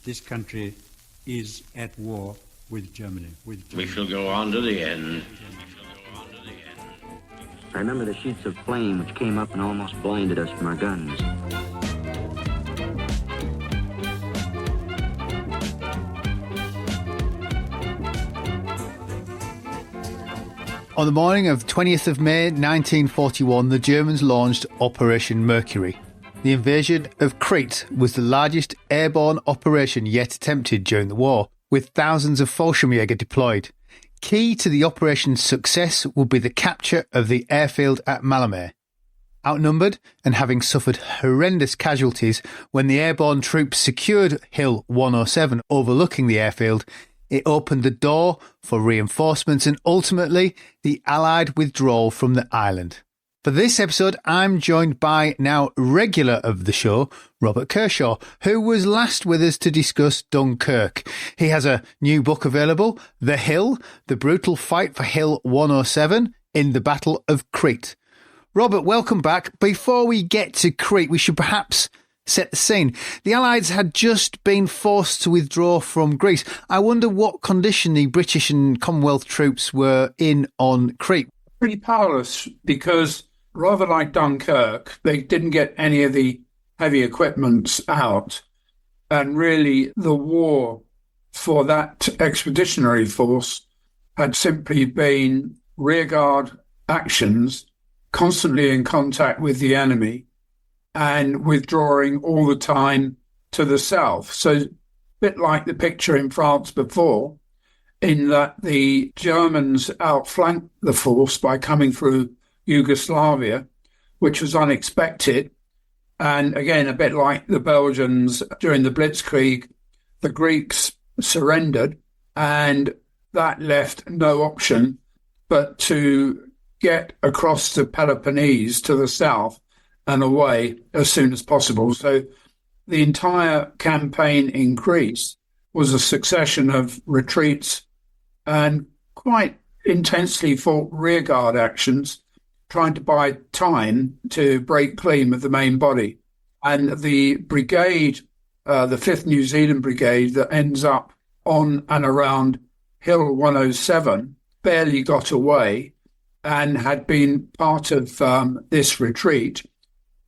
this country is at war with Germany. We shall go on to the end. I remember the sheets of flame which came up and almost blinded us from our guns. On the morning of 20th of May 1941, the Germans launched Operation Mercury. The invasion of Crete was the largest airborne operation yet attempted during the war, with thousands of Fallschirmjäger deployed. Key to the operation's success would be the capture of the airfield at Maleme. Outnumbered and having suffered horrendous casualties when the airborne troops secured Hill 107 overlooking the airfield, it opened the door for reinforcements and ultimately the Allied withdrawal from the island. For this episode, I'm joined by now regular of the show, Robert Kershaw, who was last with us to discuss Dunkirk. He has a new book available, The Hill, The Brutal Fight for Hill 107 in the Battle of Crete. Robert, welcome back. Before we get to Crete, we should perhaps set the scene. The Allies had just been forced to withdraw from Greece. I wonder what condition the British and Commonwealth troops were in on Crete. Pretty powerless, because rather like Dunkirk, they didn't get any of the heavy equipment out. And really, the war for that expeditionary force had simply been rearguard actions, constantly in contact with the enemy, and withdrawing all the time to the south. So a bit like the picture in France before, in that the Germans outflanked the force by coming through Yugoslavia, which was unexpected. And again, a bit like the Belgians during the Blitzkrieg, the Greeks surrendered, and that left no option but to get across the Peloponnese to the south and away as soon as possible. So the entire campaign in Greece was a succession of retreats and quite intensely fought rearguard actions, trying to buy time to break clean with the main body. And the brigade, the 5th New Zealand Brigade, that ends up on and around Hill 107, barely got away and had been part of this retreat.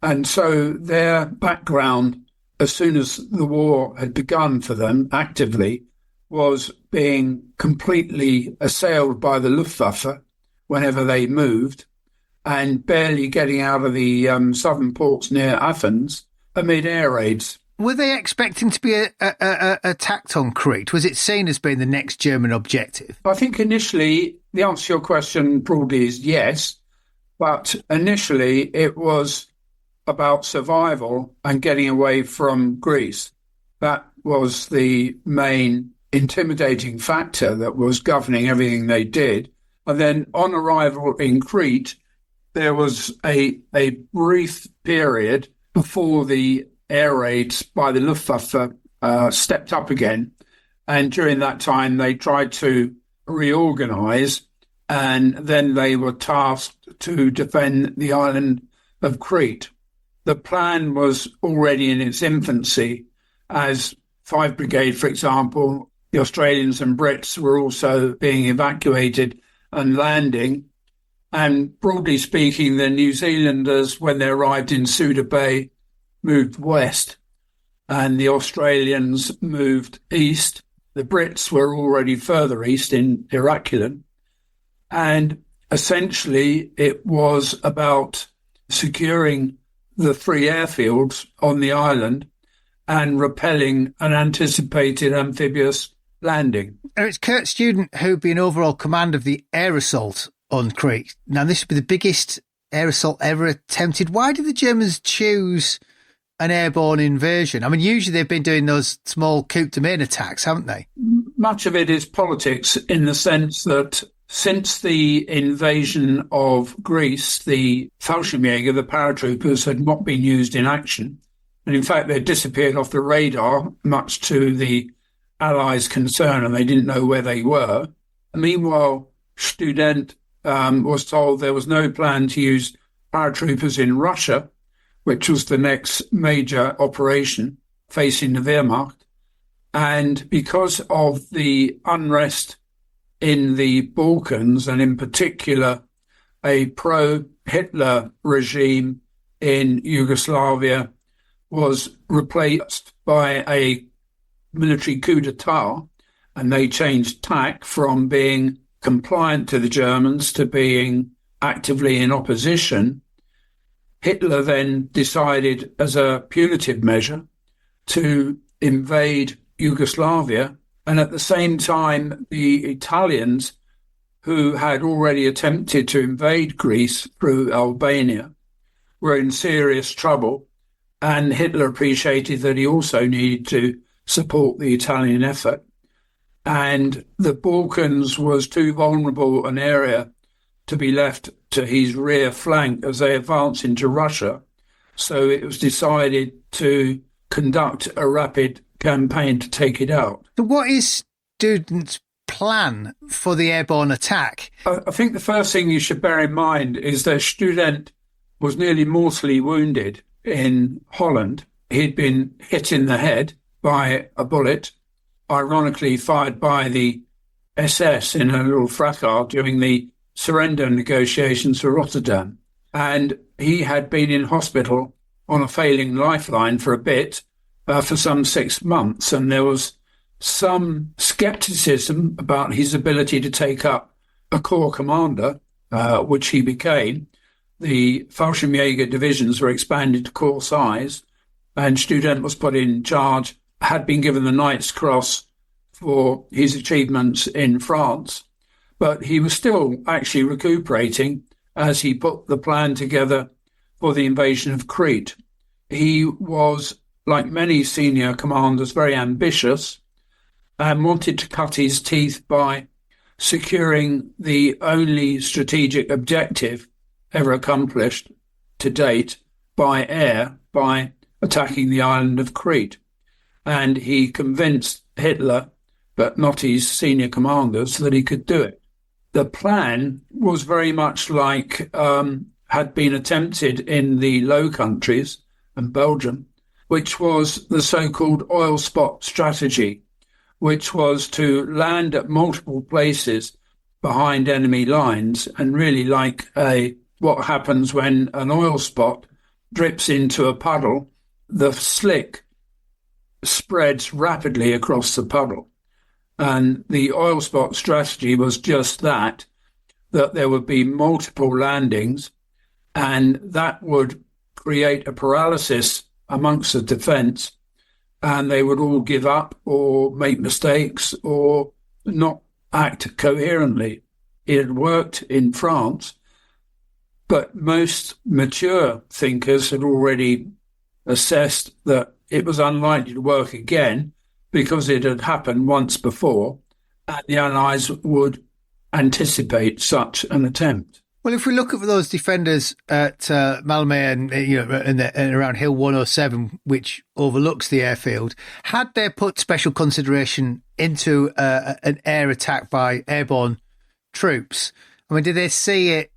And so their background, as soon as the war had begun for them actively, was being completely assailed by the Luftwaffe whenever they moved, and barely getting out of the southern ports near Athens amid air raids. Were they expecting to be attacked on Crete? Was it seen as being the next German objective? I think initially, the answer to your question broadly is yes, but initially it was about survival and getting away from Greece. That was the main intimidating factor that was governing everything they did. And then on arrival in Crete, there was a brief period before the air raids by the Luftwaffe stepped up again. And during that time, they tried to reorganize, and then they were tasked to defend the island of Crete. The plan was already in its infancy, as 5 Brigade, for example, the Australians and Brits were also being evacuated and landing. And broadly speaking, the New Zealanders, when they arrived in Suda Bay, moved west, and the Australians moved east. The Brits were already further east in Herculean. And essentially, it was about securing the 3 airfields on the island and repelling an anticipated amphibious landing. It's Kurt Student who'd be in overall command of the air assault on Crete. Now, this would be the biggest air assault ever attempted. Why did the Germans choose an airborne invasion? I mean, usually they've been doing those small coup de main attacks, haven't they? Much of it is politics, in the sense that since the invasion of Greece, the Fallschirmjäger, the paratroopers, had not been used in action. And in fact, they disappeared off the radar, much to the Allies' concern, and they didn't know where they were. Meanwhile, Student was told there was no plan to use paratroopers in Russia, which was the next major operation facing the Wehrmacht. And because of the unrest in the Balkans, and in particular a pro-Hitler regime in Yugoslavia was replaced by a military coup d'etat, and they changed tack from being compliant to the Germans to being actively in opposition. Hitler then decided, as a punitive measure, to invade Yugoslavia, and at the same time the Italians, who had already attempted to invade Greece through Albania, were in serious trouble, and Hitler appreciated that he also needed to support the Italian effort. And the Balkans was too vulnerable an area to be left to his rear flank as they advanced into Russia. So it was decided to conduct a rapid campaign to take it out. So what is students' plan for the airborne attack? I think the first thing you should bear in mind is that Student was nearly mortally wounded in Holland. He'd been hit in the head by a bullet, ironically fired by the SS in a little fracas during the surrender negotiations for Rotterdam. And he had been in hospital on a failing lifeline for a bit, for some 6 months. And there was some scepticism about his ability to take up a corps commander, which he became. The Fallschirmjäger divisions were expanded to corps size, and Student was put in charge, had been given the Knight's Cross for his achievements in France, but he was still actually recuperating as he put the plan together for the invasion of Crete. He was, like many senior commanders, very ambitious and wanted to cut his teeth by securing the only strategic objective ever accomplished to date by air, by attacking the island of Crete. And he convinced Hitler, but not his senior commanders, that he could do it. The plan was very much like had been attempted in the Low Countries and Belgium, which was the so-called oil spot strategy, which was to land at multiple places behind enemy lines, and really like what happens when an oil spot drips into a puddle, the slick spreads rapidly across the puddle. And the oil spot strategy was just that there would be multiple landings, and that would create a paralysis amongst the defence, and they would all give up or make mistakes or not act coherently. It had worked in France, but most mature thinkers had already assessed that it was unlikely to work again because it had happened once before, and the Allies would anticipate such an attempt. Well, if we look at those defenders at Maleme and around Hill 107, which overlooks the airfield, had they put special consideration into an air attack by airborne troops? I mean, did they see it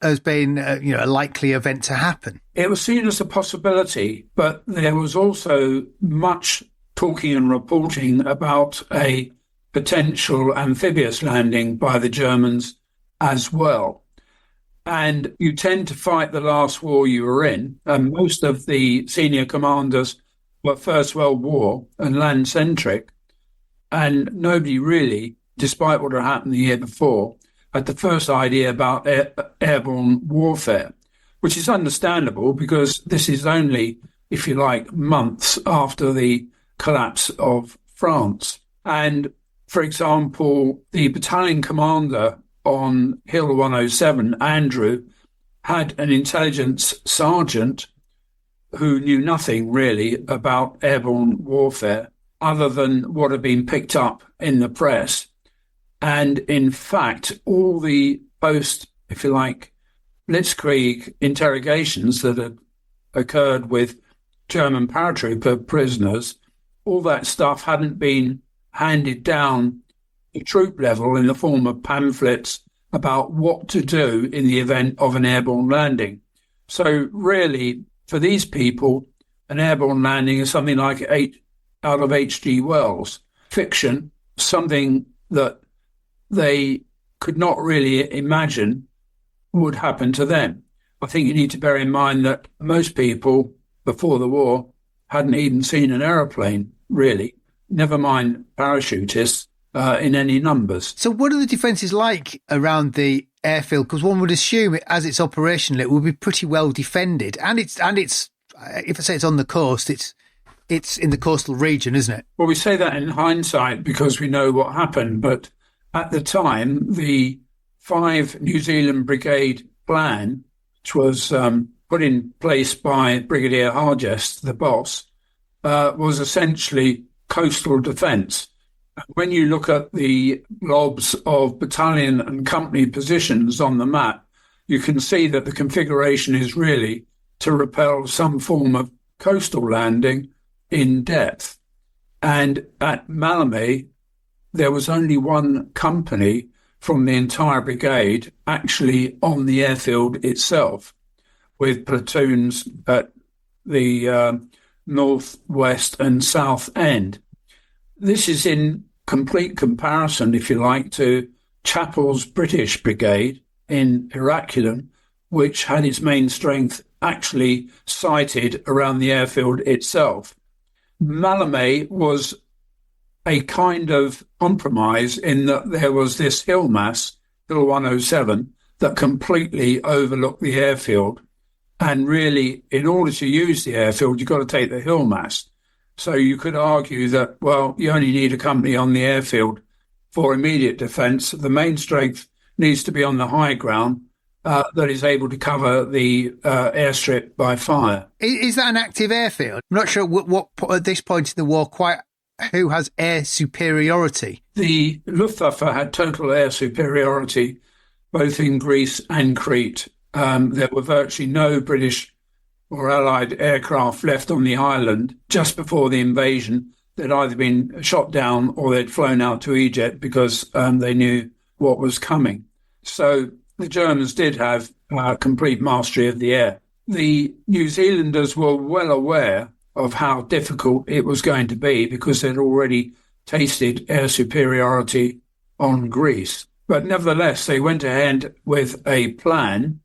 as being a likely event to happen? It was seen as a possibility, but there was also much talking and reporting about a potential amphibious landing by the Germans as well. And you tend to fight the last war you were in, and most of the senior commanders were First World War and land-centric, and nobody really, despite what had happened the year before, had the first idea about airborne warfare, which is understandable because this is only, if you like, months after the collapse of France. And, for example, the battalion commander on Hill 107, Andrew, had an intelligence sergeant who knew nothing really about airborne warfare other than what had been picked up in the press. And in fact, all the post, if you like, blitzkrieg interrogations that had occurred with German paratrooper prisoners, all that stuff hadn't been handed down at troop level in the form of pamphlets about what to do in the event of an airborne landing. So really, for these people, an airborne landing is something like out of H.G. Wells. Fiction, something that they could not really imagine would happen to them. I think you need to bear in mind that most people before the war hadn't even seen an aeroplane, really, never mind parachutists in any numbers. So what are the defences like around the airfield? Because one would assume, as it's operational, it would be pretty well defended. And it's if I say it's on the coast, it's in the coastal region, isn't it? Well, we say that in hindsight because we know what happened. But at the time, the 5 New Zealand Brigade plan, which was put in place by Brigadier Hargest, the boss, was essentially coastal defence. When you look at the blobs of battalion and company positions on the map, you can see that the configuration is really to repel some form of coastal landing in depth. And at Maleme, there was only one company from the entire brigade actually on the airfield itself, with platoons at the north, west and south end. This is in complete comparison, if you like, to Chappell's British Brigade in Heraclian, which had its main strength actually sited around the airfield itself. Maleme was a kind of compromise in that there was this hill mass, Hill 107, that completely overlooked the airfield. And really, in order to use the airfield, you've got to take the hill mass. So you could argue that, well, you only need a company on the airfield for immediate defence. The main strength needs to be on the high ground that is able to cover the airstrip by fire. Is that an active airfield? I'm not sure what at this point in the war quite who has air superiority. The Luftwaffe had total air superiority both in Greece and Crete. There were virtually no British or Allied aircraft left on the island just before the invasion. They'd either been shot down or they'd flown out to Egypt because they knew what was coming. So the Germans did have complete mastery of the air. The New Zealanders were well aware of how difficult it was going to be because they'd already tasted air superiority on Greece. But nevertheless, they went ahead with a plan,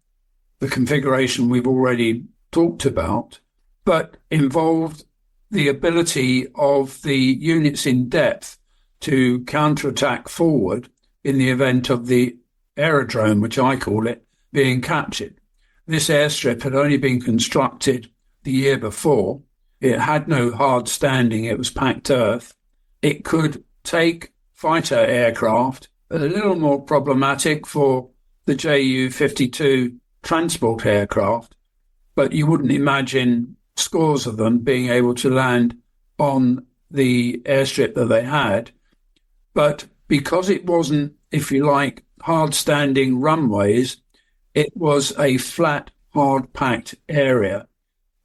the configuration we've already talked about, but involved the ability of the units in depth to counterattack forward in the event of the aerodrome, which I call it, being captured. This airstrip had only been constructed the year before. It had no hard standing. It was packed earth. It could take fighter aircraft, a little more problematic for the Ju-52 transport aircraft, but you wouldn't imagine scores of them being able to land on the airstrip that they had. But because it wasn't, if you like, hard-standing runways, it was a flat, hard-packed area.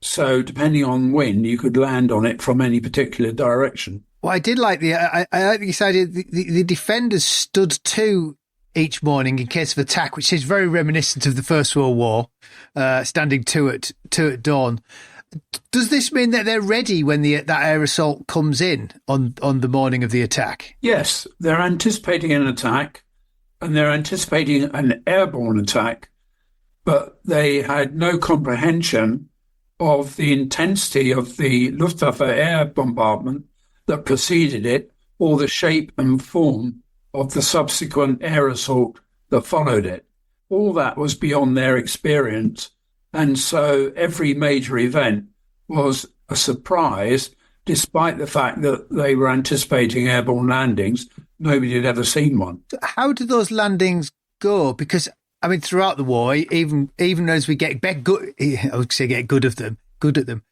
So depending on wind, you could land on it from any particular direction. Well, I did like I like this idea. The defenders stood to each morning in case of attack, which is very reminiscent of the First World War, standing to at dawn. Does this mean that they're ready when that air assault comes in on the morning of the attack? Yes, they're anticipating an attack, and they're anticipating an airborne attack, but they had no comprehension of the intensity of the Luftwaffe air bombardment that preceded it, or the shape and form of the subsequent air assault that followed it. All that was beyond their experience, and so every major event was a surprise, despite the fact that they were anticipating airborne landings. Nobody had ever seen one. How do those landings go? Because, I mean, throughout the war, even as we get good, I would say get good at them,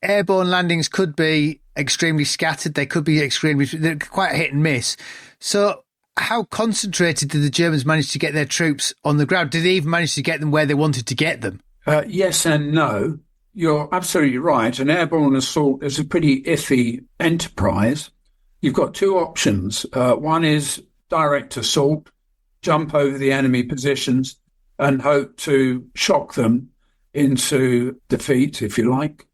airborne landings could be extremely scattered. They could be they're quite hit and miss. So how concentrated did the Germans manage to get their troops on the ground? Did they even manage to get them where they wanted to get them? Yes and no. You're absolutely right. An airborne assault is a pretty iffy enterprise. You've got two options. One is direct assault, jump over the enemy positions and hope to shock them into defeat, if you like.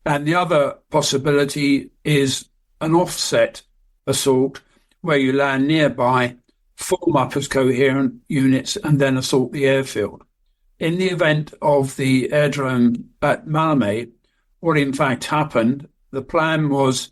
And the other possibility is an offset assault where you land nearby, form up as coherent units, and then assault the airfield. In the event of the airdrome at Maleme, what in fact happened, the plan was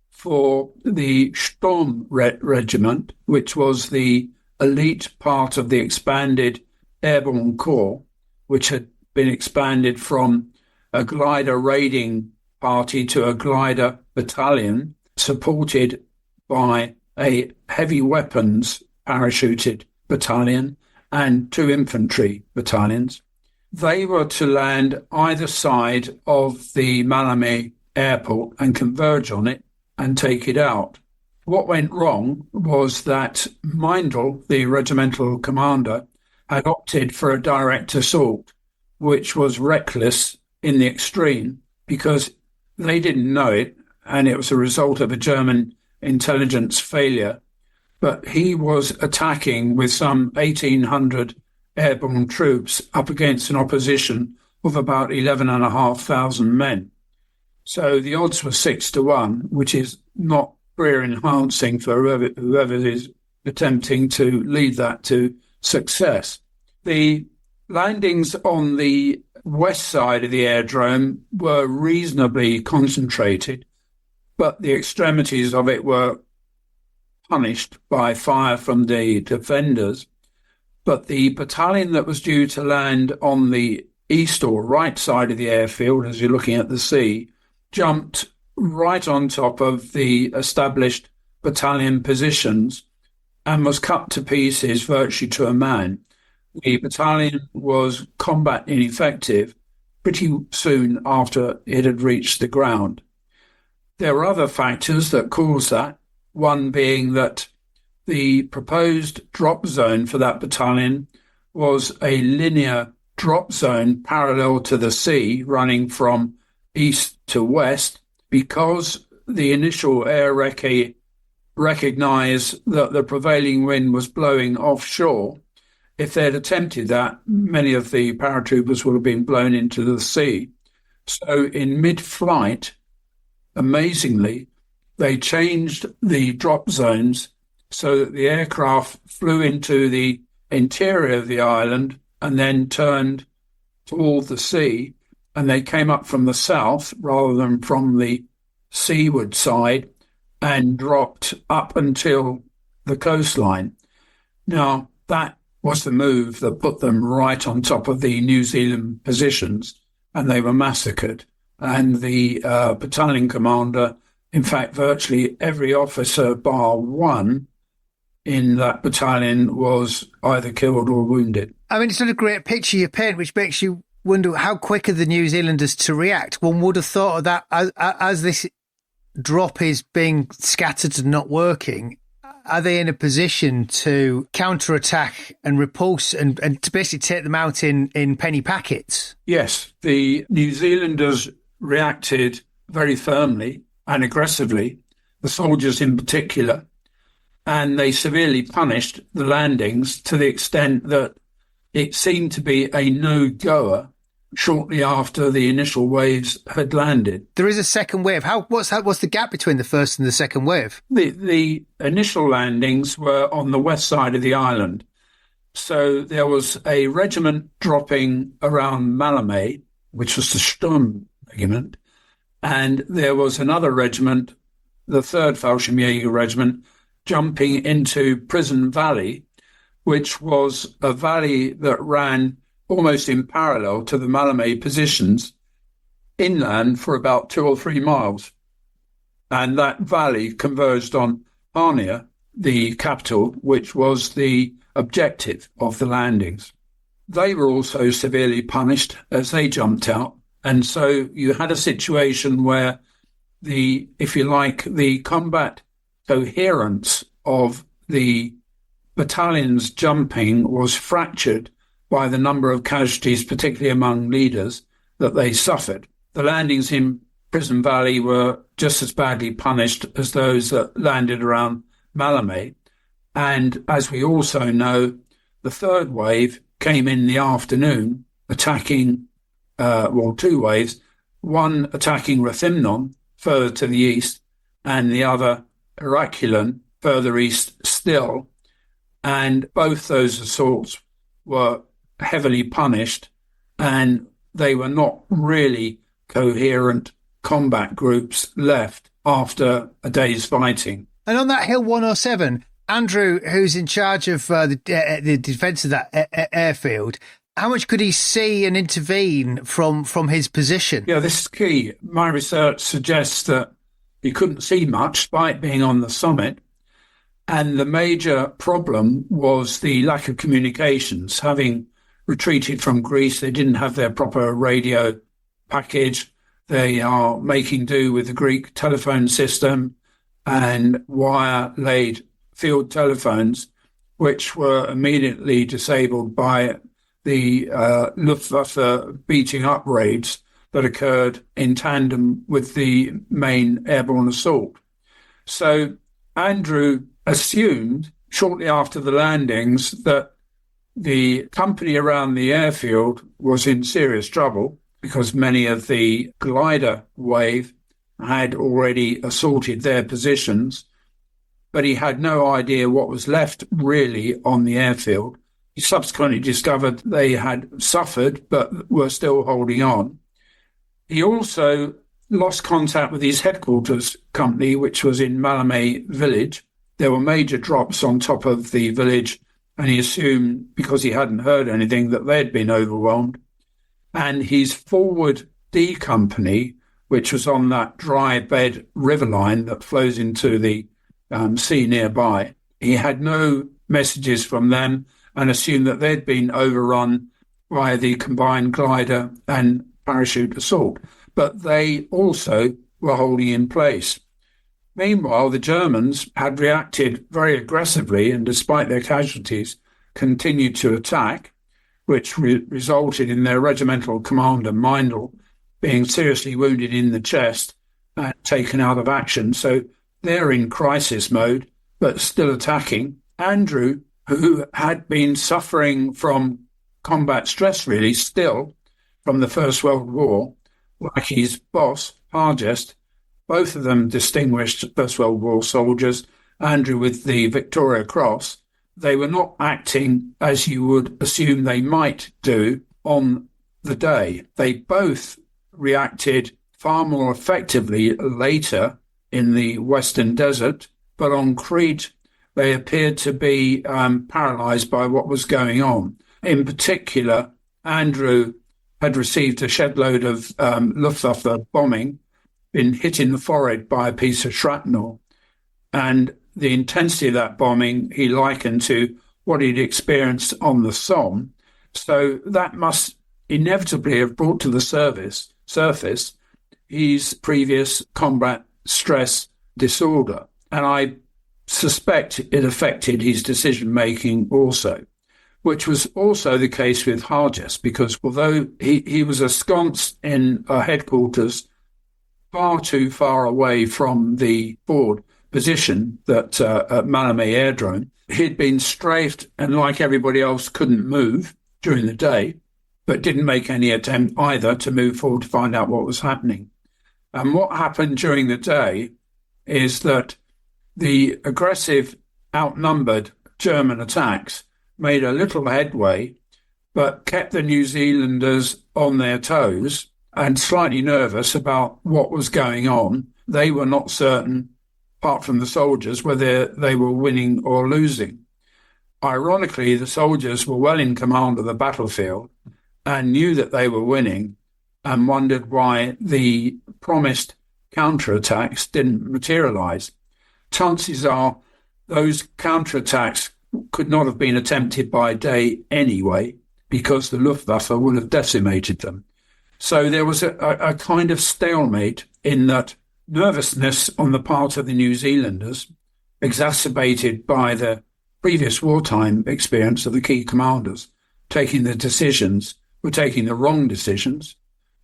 for the Sturm Regiment, which was the elite part of the expanded airborne corps, which had been expanded from a glider raiding party to a glider battalion, supported by a heavy weapons parachuted battalion and 2 infantry battalions. They were to land either side of the Malame airport and converge on it and take it out. What went wrong was that Meindl, the regimental commander, had opted for a direct assault, which was reckless in the extreme because they didn't know it, and it was a result of a German intelligence failure. But he was attacking with some 1,800 airborne troops up against an opposition of about 11,500 men. So the odds were 6-1, which is not career enhancing for whoever is attempting to lead that to success. The landings on the west side of the airdrome were reasonably concentrated, but the extremities of it were punished by fire from the defenders. But the battalion that was due to land on the east or right side of the airfield, as you're looking at the sea, jumped right on top of the established battalion positions and was cut to pieces virtually to a man. The battalion was combat ineffective pretty soon after it had reached the ground. There were other factors that caused that, one being that the proposed drop zone for that battalion was a linear drop zone parallel to the sea running from east to west, because the initial air recce recognised that the prevailing wind was blowing offshore. If they'd attempted that, many of the paratroopers would have been blown into the sea. So in mid-flight, amazingly, they changed the drop zones so that the aircraft flew into the interior of the island and then turned toward the sea, and they came up from the south rather than from the seaward side and dropped up until the coastline. Now, that was the move that put them right on top of the New Zealand positions, and they were massacred. And the battalion commander, in fact, virtually every officer bar one in that battalion was either killed or wounded. I mean, it's not a great picture you paint, which makes you wonder how quick are the New Zealanders to react. One would have thought of that as this drop is being scattered and not working. Are they in a position to counterattack and repulse and to basically take them out in penny packets? Yes, the New Zealanders reacted very firmly and aggressively, the soldiers in particular, and they severely punished the landings to the extent that it seemed to be a no-goer shortly after the initial waves had landed. There is a second wave. What's the gap between the first and the second wave? The initial landings were on the west side of the island. So there was a regiment dropping around Maleme, which was the Sturm Regiment, and there was another regiment, the 3rd Fallschirmjäger Regiment, jumping into Prison Valley, which was a valley that ran almost in parallel to the Maleme positions inland for about 2 or 3 miles. And that valley converged on Arnia, the capital, which was the objective of the landings. They were also severely punished as they jumped out. And so you had a situation where the combat coherence of the battalions jumping was fractured by the number of casualties, particularly among leaders, that they suffered. The landings in Prison Valley were just as badly punished as those that landed around Maleme. And as we also know, the third wave came in the afternoon, attacking, 2 waves, one attacking Rethymnon further to the east, and the other, Herculean, further east still. And both those assaults were heavily punished, and they were not really coherent combat groups left after a day's fighting. And on that Hill 107, Andrew, who's in charge of the defence of that airfield, how much could he see and intervene from his position? Yeah, this is key. My research suggests that he couldn't see much despite being on the summit. And the major problem was the lack of communications. Having retreated from Greece, they didn't have their proper radio package. They are making do with the Greek telephone system and wire-laid field telephones, which were immediately disabled by the Luftwaffe beating up raids that occurred in tandem with the main airborne assault. So Andrew assumed shortly after the landings that the company around the airfield was in serious trouble because many of the glider wave had already assaulted their positions, but he had no idea what was left really on the airfield. He subsequently discovered they had suffered but were still holding on. He also lost contact with his headquarters company, which was in Maleme village. There were major drops on top of the village, and he assumed, because he hadn't heard anything, that they'd been overwhelmed. And his forward D company, which was on that dry bed river line that flows into the sea nearby, he had no messages from them and assumed that they'd been overrun by the combined glider and parachute assault. But they also were holding in place. Meanwhile, the Germans had reacted very aggressively and, despite their casualties, continued to attack, which resulted in their regimental commander, Meindl, being seriously wounded in the chest and taken out of action. So they're in crisis mode, but still attacking. Andrew, who had been suffering from combat stress, really, still, from the First World War, like his boss, Hargest, both of them distinguished First World War soldiers, Andrew with the Victoria Cross. They were not acting as you would assume they might do on the day. They both reacted far more effectively later in the Western Desert, but on Crete, they appeared to be paralysed by what was going on. In particular, Andrew had received a shed load of Luftwaffe bombing, been hit in the forehead by a piece of shrapnel, and the intensity of that bombing he likened to what he'd experienced on the Somme. So that must inevitably have brought to the surface his previous combat stress disorder. And I suspect it affected his decision-making also, which was also the case with Hargest, because although he was ensconced in a headquarters far too far away from the forward position that at Maleme Aerodrome, he'd been strafed and, like everybody else, couldn't move during the day, but didn't make any attempt either to move forward to find out what was happening. And what happened during the day is that the aggressive, outnumbered German attacks made a little headway, but kept the New Zealanders on their toes and slightly nervous about what was going on. They were not certain, apart from the soldiers, whether they were winning or losing. Ironically, the soldiers were well in command of the battlefield and knew that they were winning and wondered why the promised counterattacks didn't materialise. Chances are those counterattacks could not have been attempted by day anyway, because the Luftwaffe would have decimated them. So there was a kind of stalemate in that nervousness on the part of the New Zealanders, exacerbated by the previous wartime experience of the key commanders taking the decisions, were taking the wrong decisions,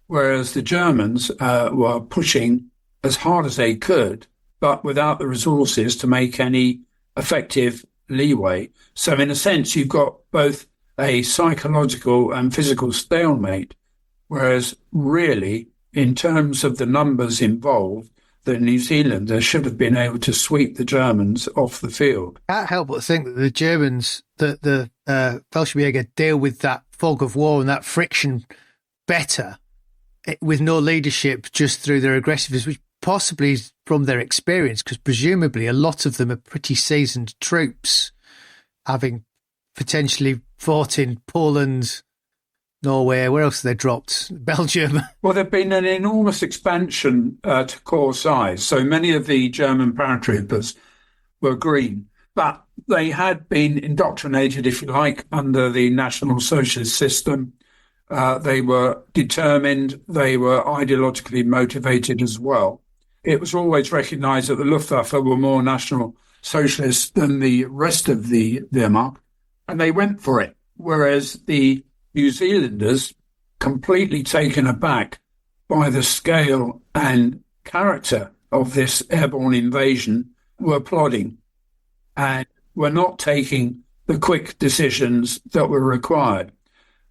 whereas the Germans were pushing as hard as they could, but without the resources to make any effective leeway. So in a sense, you've got both a psychological and physical stalemate, whereas really, in terms of the numbers involved, the New Zealanders should have been able to sweep the Germans off the field. Can't help but think that the Germans, the Fallschirmjäger, deal with that fog of war and that friction better with no leadership, just through their aggressiveness, which possibly is from their experience, because presumably a lot of them are pretty seasoned troops, having potentially fought in Poland, Norway, where else have they dropped? Belgium. Well, there'd been an enormous expansion to corps size. So many of the German paratroopers were green, but they had been indoctrinated, if you like, under the National Socialist system. They were determined. They were ideologically motivated as well. It was always recognised that the Luftwaffe were more National Socialist than the rest of the Wehrmacht, and they went for it. Whereas the New Zealanders, completely taken aback by the scale and character of this airborne invasion, were plodding and were not taking the quick decisions that were required.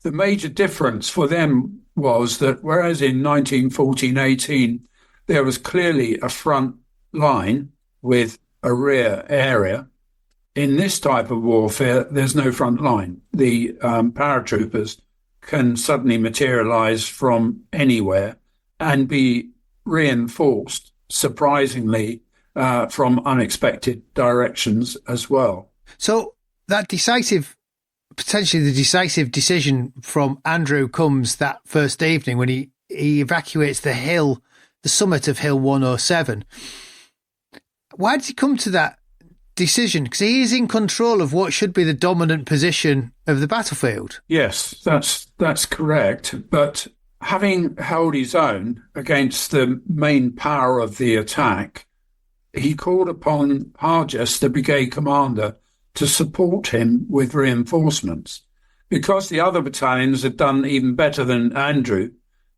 The major difference for them was that whereas in 1914-18 there was clearly a front line with a rear area, in this type of warfare, there's no front line. The paratroopers can suddenly materialise from anywhere and be reinforced, surprisingly, from unexpected directions as well. So that potentially the decisive decision from Andrew comes that first evening when he evacuates the summit of Hill 107. Why did he come to that decision? Because he is in control of what should be the dominant position of the battlefield. Yes, that's correct. But having held his own against the main power of the attack, he called upon Harjes, the brigade commander, to support him with reinforcements. Because the other battalions had done even better than Andrew,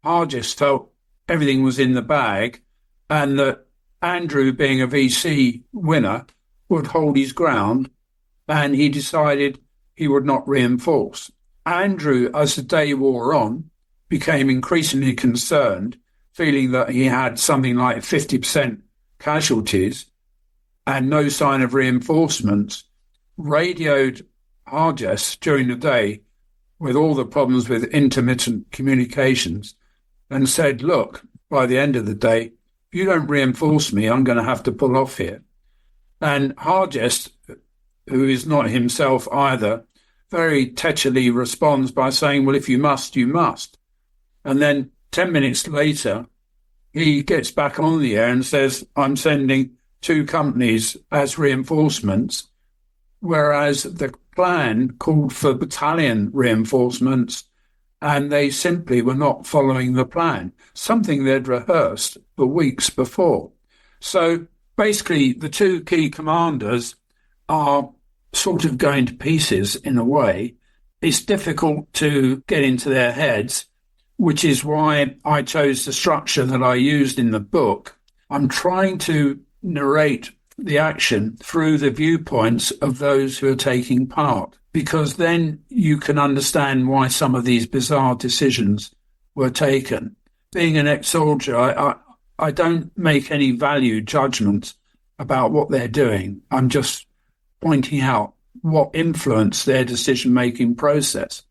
Harjes felt everything was in the bag, and that Andrew, being a VC winner, would hold his ground, and he decided he would not reinforce. Andrew, as the day wore on, became increasingly concerned, feeling that he had something like 50% casualties and no sign of reinforcements, radioed Harjes during the day with all the problems with intermittent communications and said, look, by the end of the day, if you don't reinforce me, I'm going to have to pull off here. And Harjes, who is not himself either, very tetchily responds by saying, well, if you must, you must. And then 10 minutes later, he gets back on the air and says, I'm sending 2 companies as reinforcements, whereas the plan called for battalion reinforcements, and they simply were not following the plan, something they'd rehearsed for weeks before. So basically, the 2 key commanders are sort of going to pieces in a way. It's difficult to get into their heads, which is why I chose the structure that I used in the book. I'm trying to narrate the action through the viewpoints of those who are taking part, because then you can understand why some of these bizarre decisions were taken. Being an ex-soldier, I don't make any value judgments about what they're doing. I'm just pointing out what influenced their decision-making process.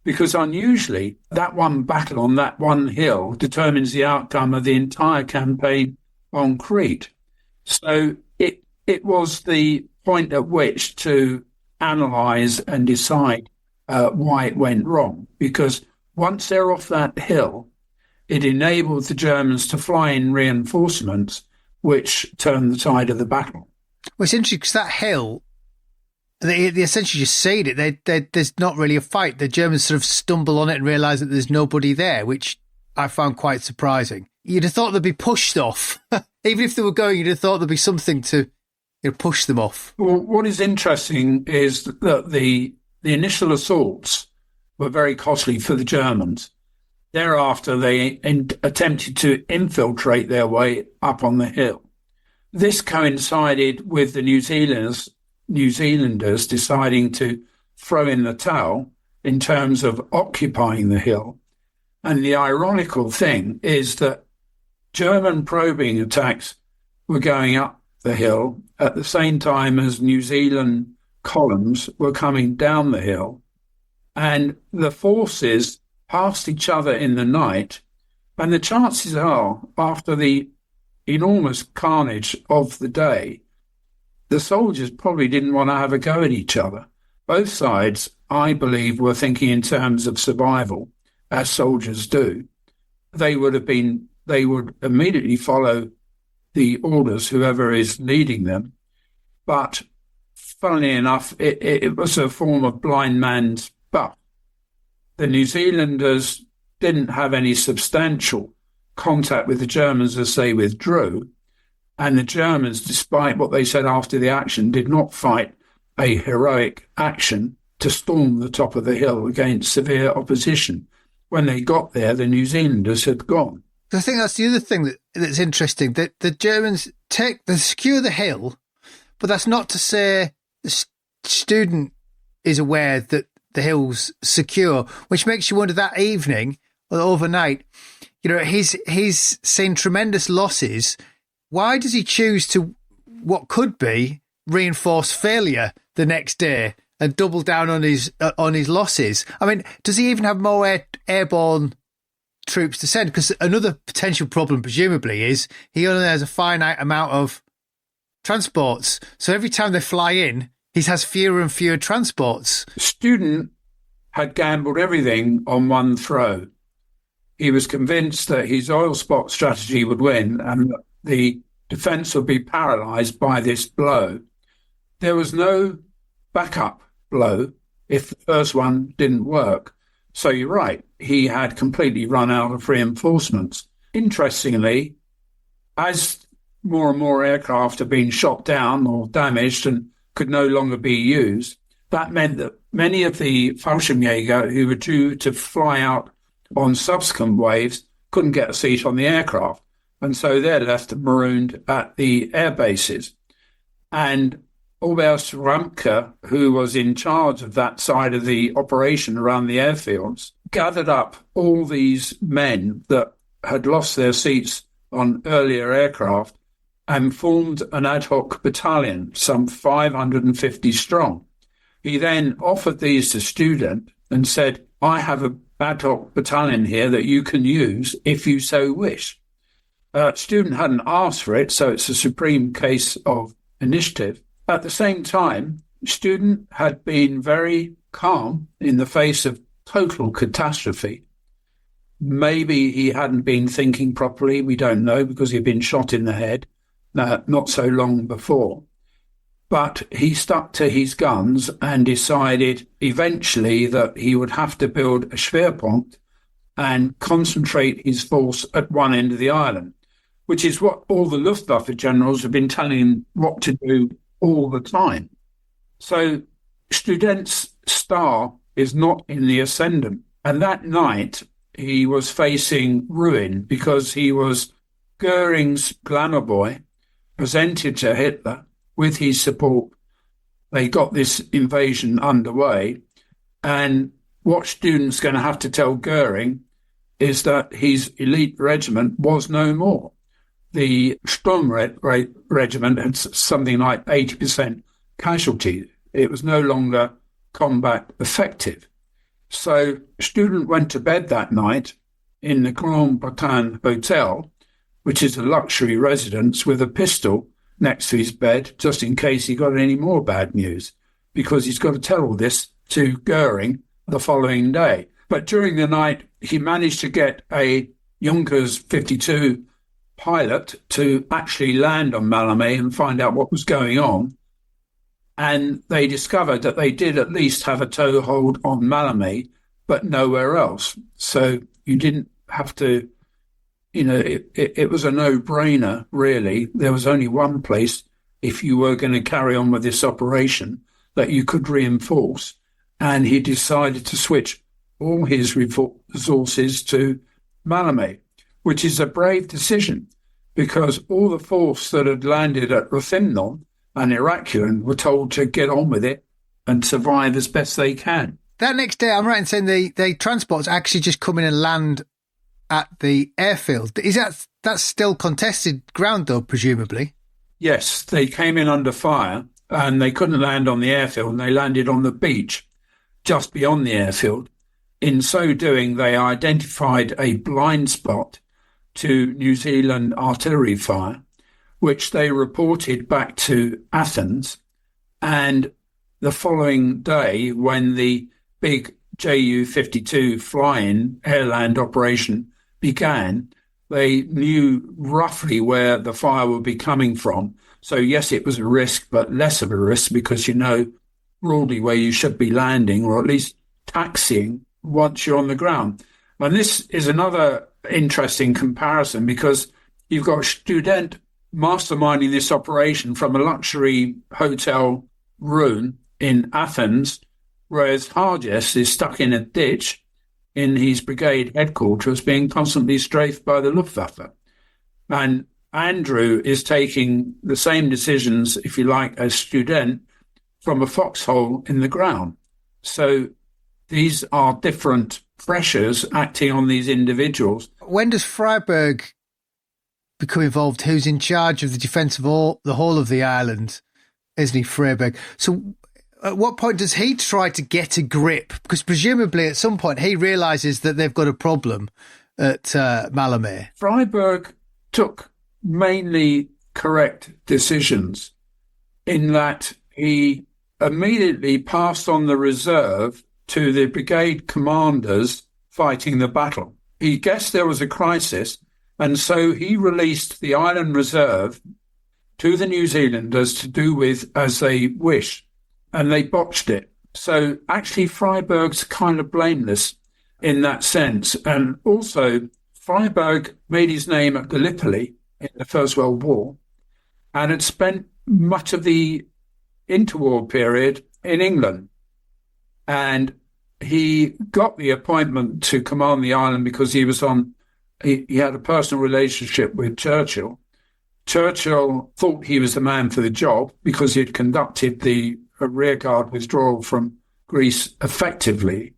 Because unusually, that one battle on that one hill determines the outcome of the entire campaign on Crete. So it was the point at which to analyse and decide why it went wrong. Because once they're off that hill, it enabled the Germans to fly in reinforcements, which turned the tide of the battle. Well, it's interesting because that hill, they essentially just cede it. There's not really a fight. The Germans sort of stumble on it and realise that there's nobody there, which I found quite surprising. You'd have thought they'd be pushed off. Even if they were going, you'd have thought there'd be something to push them off. Well, what is interesting is that the initial assaults were very costly for the Germans. Thereafter, they attempted to infiltrate their way up on the hill. This coincided with the New Zealanders deciding to throw in the towel in terms of occupying the hill. And the ironical thing is that German probing attacks were going up the hill at the same time as New Zealand columns were coming down the hill, and the forces passed each other in the night. And the chances are, after the enormous carnage of the day, the soldiers probably didn't want to have a go at each other. Both sides, I believe, were thinking in terms of survival, as soldiers do. They would immediately follow the orders, whoever is leading them. But funnily enough, it was a form of blind man's buff. The New Zealanders didn't have any substantial contact with the Germans as they withdrew. And the Germans, despite what they said after the action, did not fight a heroic action to storm the top of the hill against severe opposition. When they got there, the New Zealanders had gone. I think that's the other thing that's interesting, that the Germans they secure the hill, but that's not to say the student is aware that the hill's secure, which makes you wonder that evening or overnight, he's seen tremendous losses. Why does he choose to what could be reinforce failure the next day and double down on his losses? I mean, does he even have more airborne troops to send? Because another potential problem, presumably, is he only has a finite amount of transports. So every time they fly in, he has fewer and fewer transports. Student had gambled everything on one throw. He was convinced that his oil spot strategy would win and that the defence would be paralysed by this blow. There was no backup blow if the first one didn't work. So you're right, he had completely run out of reinforcements. Interestingly, as more and more aircraft had been shot down or damaged and could no longer be used, that meant that many of the Fallschirmjäger who were due to fly out on subsequent waves couldn't get a seat on the aircraft. And so they're left marooned at the air bases. And Oberst Ramke, who was in charge of that side of the operation around the airfields, gathered up all these men that had lost their seats on earlier aircraft and formed an ad hoc battalion, some 550 strong. He then offered these to Student and said, I have an ad hoc battalion here that you can use if you so wish. Student hadn't asked for it, so it's a supreme case of initiative. At the same time, Student had been very calm in the face of total catastrophe. Maybe he hadn't been thinking properly, we don't know, because he'd been shot in the head not so long before. But he stuck to his guns and decided eventually that he would have to build a Schwerpunkt and concentrate his force at one end of the island, which is what all the Luftwaffe generals have been telling him what to do all the time. So Student's star is not in the ascendant. And that night he was facing ruin because he was Goering's glamour boy, presented to Hitler with his support. They got this invasion underway. And what Student's going to have to tell Goering is that his elite regiment was no more. The Sturm regiment had something like 80% casualties. It was no longer combat effective. So Student went to bed that night in the Grand Bretagne Hotel, which is a luxury residence, with a pistol next to his bed, just in case he got any more bad news, because he's got to tell all this to Goering the following day. But during the night, he managed to get a Junkers 52 pilot to actually land on Maleme and find out what was going on. And they discovered that they did at least have a toehold on Maleme, but nowhere else. So you didn't have to, it was a no-brainer, really. There was only one place, if you were going to carry on with this operation, that you could reinforce. And he decided to switch all his resources to Maleme, which is a brave decision, because all the force that had landed at Rothinnon and Iraculan were told to get on with it and survive as best they can. That next day, I'm right in saying the transports actually just come in and land at the airfield. Is that's still contested ground, though, presumably? Yes, they came in under fire and they couldn't land on the airfield, and they landed on the beach just beyond the airfield. In so doing, they identified a blind spot to New Zealand artillery fire, which they reported back to Athens. And the following day, when the big Ju-52 fly-in air-land operation began, they knew roughly where the fire would be coming from. So yes, it was a risk, but less of a risk because you know broadly where you should be landing, or at least taxiing once you're on the ground. And this is another interesting comparison because you've got a student masterminding this operation from a luxury hotel room in Athens, whereas Harjes is stuck in a ditch in his brigade headquarters being constantly strafed by the Luftwaffe. And Andrew is taking the same decisions, if you like, as student from a foxhole in the ground. So these are different pressures acting on these individuals. When does Freiberg become involved? Who's in charge of the defence of the whole of the island? Isn't he, Freiberg? So at what point does he try to get a grip? Because presumably at some point he realises that they've got a problem at Maleme. Freiberg took mainly correct decisions in that he immediately passed on the reserve to the brigade commanders fighting the battle. He guessed there was a crisis, and so he released the island reserve to the New Zealanders to do with as they wish, and they botched it. So actually Freiberg's kind of blameless in that sense. And also Freiberg made his name at Gallipoli in the First World War and had spent much of the interwar period in England. And he got the appointment to command the island because he had a personal relationship with Churchill. Churchill thought he was the man for the job because he had conducted the rearguard withdrawal from Greece effectively.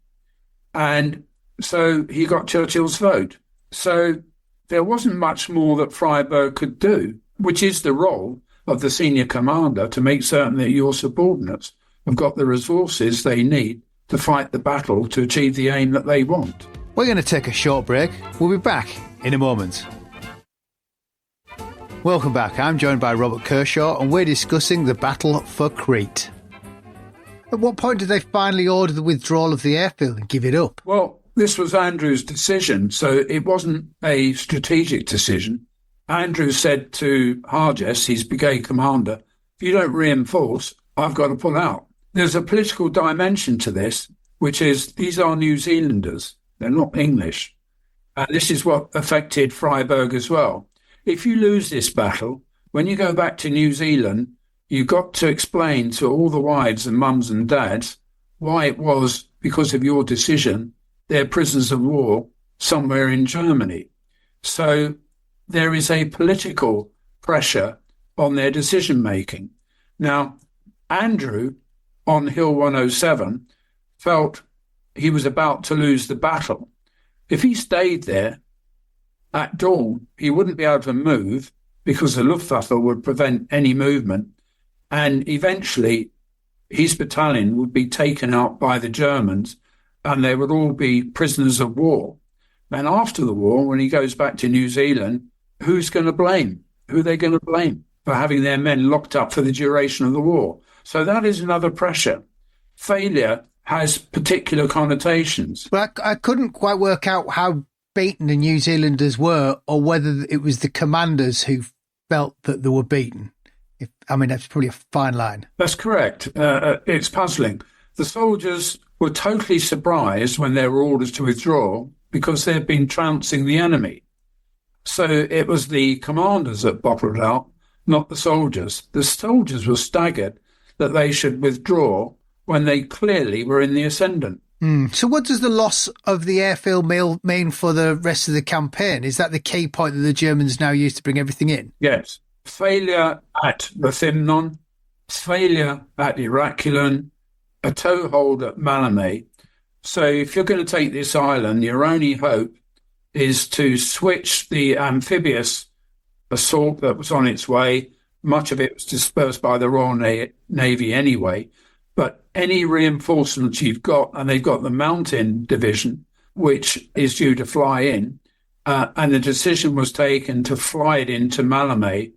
And so he got Churchill's vote. So there wasn't much more that Freiberg could do, which is the role of the senior commander, to make certain that your subordinates have got the resources they need to fight the battle to achieve the aim that they want. We're going to take a short break. We'll be back in a moment. Welcome back. I'm joined by Robert Kershaw and we're discussing the battle for Crete. At what point did they finally order the withdrawal of the airfield and give it up? Well, this was Andrew's decision, so it wasn't a strategic decision. Andrew said to Harjes, his brigade commander, if you don't reinforce, I've got to pull out. There's a political dimension to this, which is these are New Zealanders. They're not English. And this is what affected Freiberg as well. If you lose this battle, when you go back to New Zealand, you've got to explain to all the wives and mums and dads why it was, because of your decision, they're prisoners of war somewhere in Germany. So there is a political pressure on their decision-making. Now, Andrew, on Hill 107, felt he was about to lose the battle. If he stayed there, at dawn, he wouldn't be able to move because the Luftwaffe would prevent any movement. And eventually, his battalion would be taken out by the Germans and they would all be prisoners of war. And after the war, when he goes back to New Zealand, who's going to blame? Who are they going to blame for having their men locked up for the duration of the war? So that is another pressure. Failure has particular connotations. Well, I couldn't quite work out how beaten the New Zealanders were or whether it was the commanders who felt that they were beaten. That's probably a fine line. That's correct. It's puzzling. The soldiers were totally surprised when there were orders to withdraw because they'd been trouncing the enemy. So it was the commanders that bottled out, not the soldiers. The soldiers were staggered that they should withdraw when they clearly were in the ascendant. So what does the loss of the airfield mean for the rest of the campaign? Is that the key point that the Germans now use to bring everything in? Yes. Failure at Rethymnon, failure at Iraculum, a toehold at Maleme. So if you're going to take this island, your only hope is to switch the amphibious assault that was on its way much of it was dispersed by the Royal Navy anyway. But any reinforcements you've got, and they've got the Mountain Division, which is due to fly in, and the decision was taken to fly it into Maleme,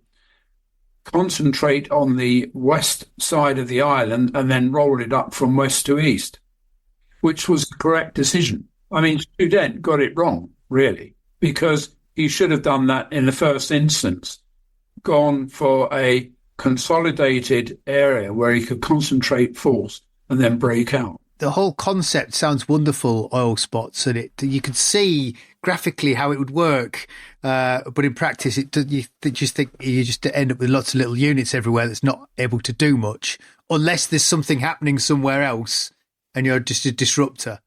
concentrate on the west side of the island, and then roll it up from west to east, which was the correct decision. I mean, Student got it wrong, really, because he should have done that in the first instance, gone for a consolidated area where he could concentrate force and then break out. The whole concept sounds wonderful, oil spots, and you could see graphically how it would work, but in practice, you just end up with lots of little units everywhere that's not able to do much, unless there's something happening somewhere else and you're just a disruptor.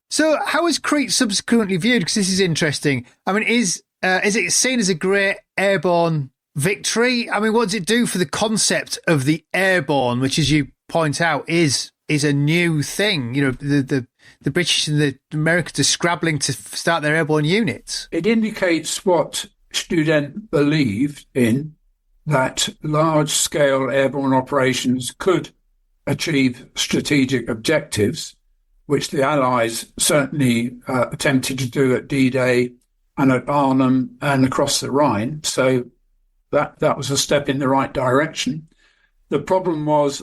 So how is Crete subsequently viewed? Because this is interesting. I mean, is it seen as a great airborne victory? I mean, what does it do for the concept of the airborne, which, as you point out, is a new thing? You know, the British and the Americans are scrabbling to start their airborne units. It indicates what Student believed in, that large-scale airborne operations could achieve strategic objectives, which the Allies certainly attempted to do at D-Day and at Arnhem and across the Rhine. So that was a step in the right direction. The problem was,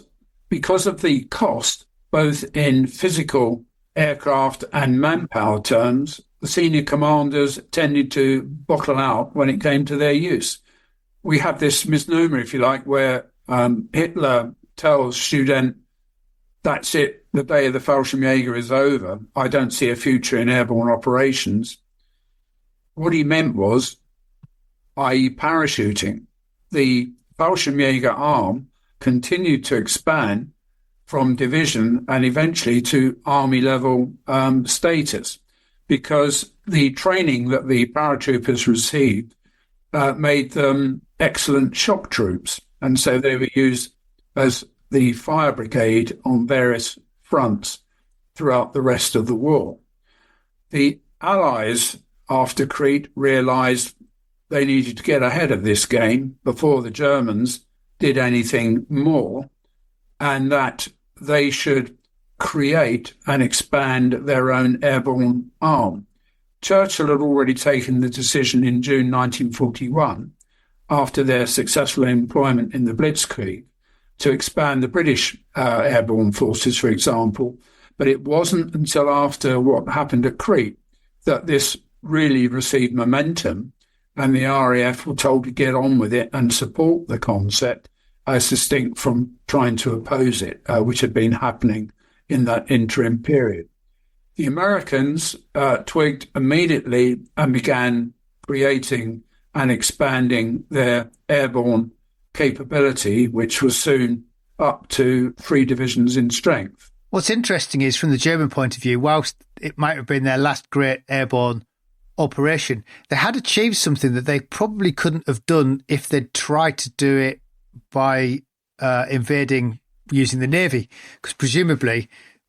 because of the cost, both in physical aircraft and manpower terms, the senior commanders tended to bottle out when it came to their use. We have this misnomer, if you like, where Hitler tells Student, that's it, the day of the Fallschirmjäger is over. I don't see a future in airborne operations. What he meant was, i.e. parachuting. The Fallschirmjäger arm continued to expand from division and eventually to army level status, because the training that the paratroopers received made them excellent shock troops. And so they were used as the fire brigade on various fronts throughout the rest of the war. The Allies, after Crete, realised they needed to get ahead of this game before the Germans did anything more, and that they should create and expand their own airborne arm. Churchill had already taken the decision in June 1941, after their successful employment in the Blitzkrieg, to expand the British airborne forces, for example. But it wasn't until after what happened at Crete that this really received momentum, and the RAF were told to get on with it and support the concept, as distinct from trying to oppose it, which had been happening in that interim period. The Americans twigged immediately and began creating and expanding their airborne capability, which was soon up to 3 divisions in strength. What's interesting is, from the German point of view, whilst it might have been their last great airborne operation, they had achieved something that they probably couldn't have done if they'd tried to do it by invading using the Navy, because presumably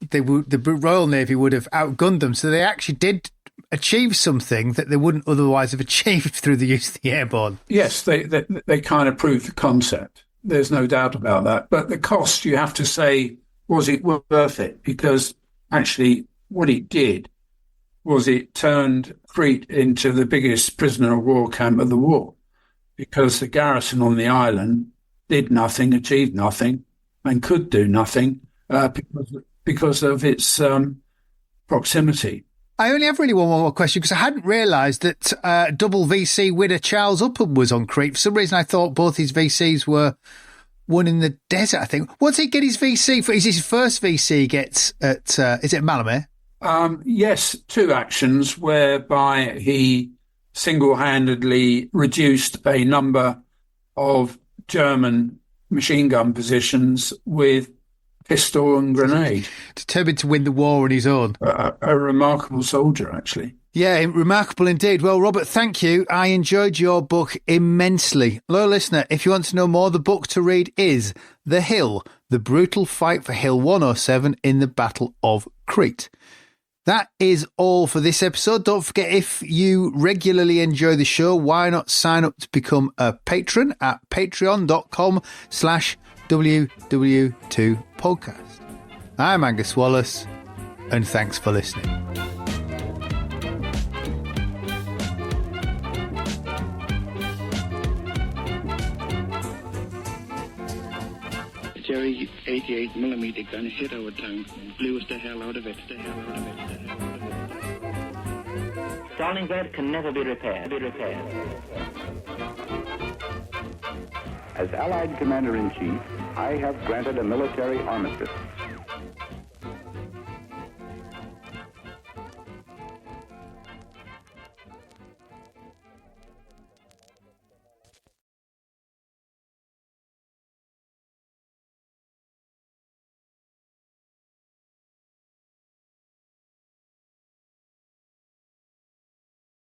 the Royal Navy would have outgunned them. So they actually did achieve something that they wouldn't otherwise have achieved through the use of the airborne. Yes, they kind of proved the concept. There's no doubt about that. But the cost, you have to say, was it worth it? Because actually what it did was it turned Crete into the biggest prisoner of war camp of the war, because the garrison on the island did nothing, achieved nothing, and could do nothing because of its proximity. I only have really one more question, because I hadn't realised that double VC winner Charles Upham was on Crete. For some reason, I thought both his VCs were one in the desert, I think. What's he get his VC for? Is his first VC he gets at, is it Maleme? Yes, 2 actions whereby he single-handedly reduced a number of German machine gun positions with pistol and grenade. Determined to win the war on his own. A remarkable soldier, actually. Yeah, remarkable indeed. Well, Robert, thank you. I enjoyed your book immensely. Loyal listener, if you want to know more, the book to read is The Hill, The Brutal Fight for Hill 107 in the Battle of Crete. That is all for this episode. Don't forget, if you regularly enjoy the show, why not sign up to become a patron at patreon.com/WW2 podcast. I'm Angus Wallace, and thanks for listening. Jerry 88mm gun hit our tank, blew us the hell out of it. Stalingrad can never be repaired. As Allied Commander-in-Chief, I have granted a military armistice.